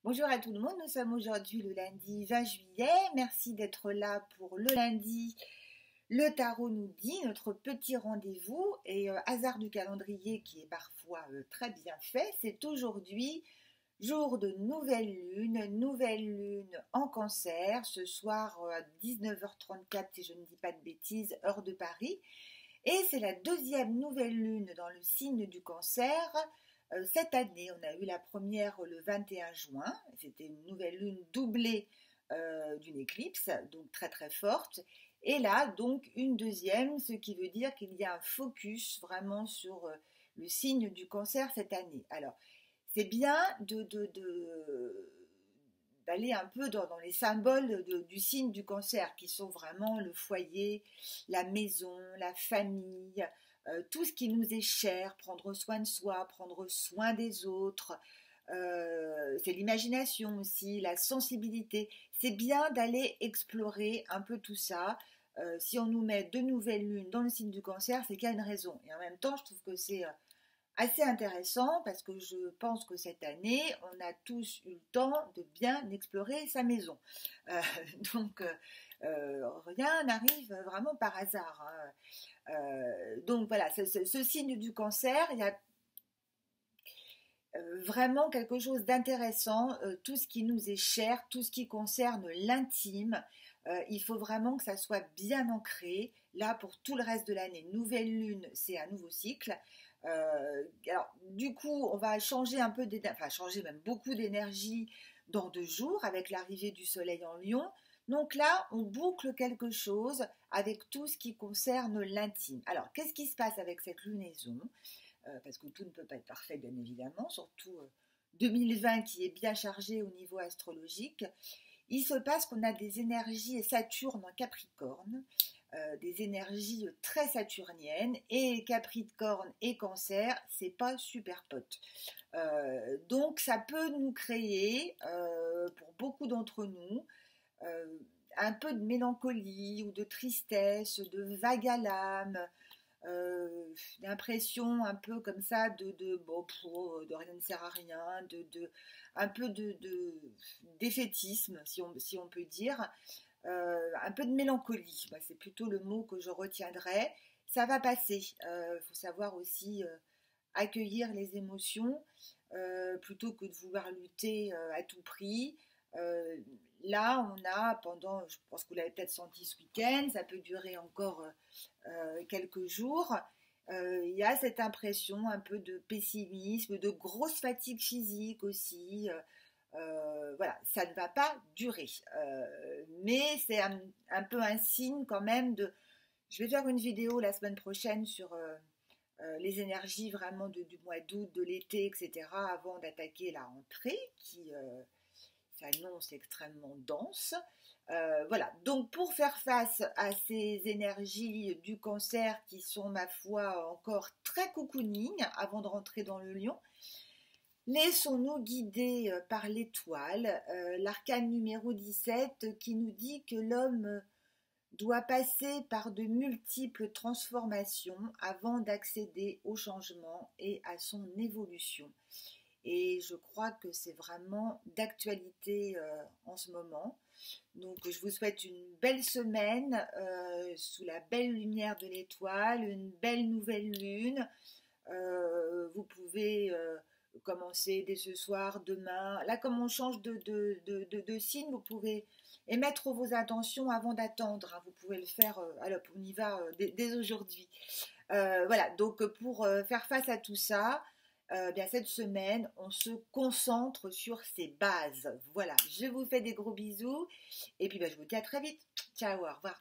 Bonjour à tout le monde, nous sommes aujourd'hui le lundi 20 juillet. Merci d'être là pour le lundi. Le tarot nous dit, notre petit rendez-vous, et hasard du calendrier qui est parfois très bien fait, c'est aujourd'hui jour de nouvelle lune en Cancer, ce soir à 19h34 si je ne dis pas de bêtises, heure de Paris. Et c'est la deuxième nouvelle lune dans le signe du Cancer. Cette année, on a eu la première le 21 juin, c'était une nouvelle lune doublée d'une éclipse, donc très très forte. Et là, donc une deuxième, ce qui veut dire qu'il y a un focus vraiment sur le signe du Cancer cette année. Alors, c'est bien d'aller un peu dans les symboles du signe du Cancer, qui sont vraiment le foyer, la maison, la famille, tout ce qui nous est cher, prendre soin de soi, prendre soin des autres. C'est l'imagination aussi, la sensibilité. C'est bien d'aller explorer un peu tout ça. Si on nous met de nouvelles lunes dans le signe du Cancer, c'est qu'il y a une raison. Et en même temps, je trouve que c'est assez intéressant parce que je pense que cette année, on a tous eu le temps de bien explorer sa maison. Euh, donc, rien n'arrive vraiment par hasard, hein. Donc voilà, ce signe du Cancer, il y a vraiment quelque chose d'intéressant, tout ce qui nous est cher, tout ce qui concerne l'intime, il faut vraiment que ça soit bien ancré. Là, pour tout le reste de l'année, nouvelle lune, c'est un nouveau cycle. Alors, du coup, on va changer un peu, enfin changer même beaucoup d'énergie dans 2 jours avec l'arrivée du soleil en Lion. Donc là, on boucle quelque chose avec tout ce qui concerne l'intime. Alors, qu'est-ce qui se passe avec cette lunaison ? Parce que tout ne peut pas être parfait, bien évidemment, surtout 2020 qui est bien chargé au niveau astrologique. Il se passe qu'on a des énergies, et Saturne en Capricorne, des énergies très saturniennes, et Capricorne et Cancer, c'est pas super pote. Donc ça peut nous créer, pour beaucoup d'entre nous, un peu de mélancolie ou de tristesse, de vague à l'âme, l'impression un peu comme ça de rien ne sert à rien, un peu défaitisme, si on peut dire, un peu de mélancolie, c'est plutôt le mot que je retiendrai. Ça va passer, faut savoir aussi accueillir les émotions plutôt que de vouloir lutter à tout prix. Euh, Là, on a pendant, je pense que vous l'avez peut-être senti ce week-end, ça peut durer encore quelques jours. Il y a cette impression un peu de pessimisme, de grosse fatigue physique aussi. Voilà, ça ne va pas durer. Mais c'est un peu un signe quand même de... Je vais faire une vidéo la semaine prochaine sur les énergies vraiment du mois d'août, de l'été, etc. avant d'attaquer la rentrée qui s'annonce extrêmement dense. Voilà, donc pour faire face à ces énergies du Cancer qui sont, ma foi, encore très cocooning avant de rentrer dans le Lion, laissons-nous guider par l'étoile, l'arcane numéro 17 qui nous dit que l'homme doit passer par de multiples transformations avant d'accéder au changement et à son évolution. Et je crois que c'est vraiment d'actualité en ce moment. Donc je vous souhaite une belle semaine sous la belle lumière de l'étoile, une belle nouvelle lune. Vous pouvez commencer dès ce soir, demain. Là, comme on change de signe, vous pouvez émettre vos intentions avant d'attendre, hein. Vous pouvez le faire, alors on y va dès aujourd'hui. Voilà, donc pour faire face à tout ça, bien cette semaine, on se concentre sur ses bases. Voilà, je vous fais des gros bisous et puis je vous dis à très vite. Ciao, au revoir.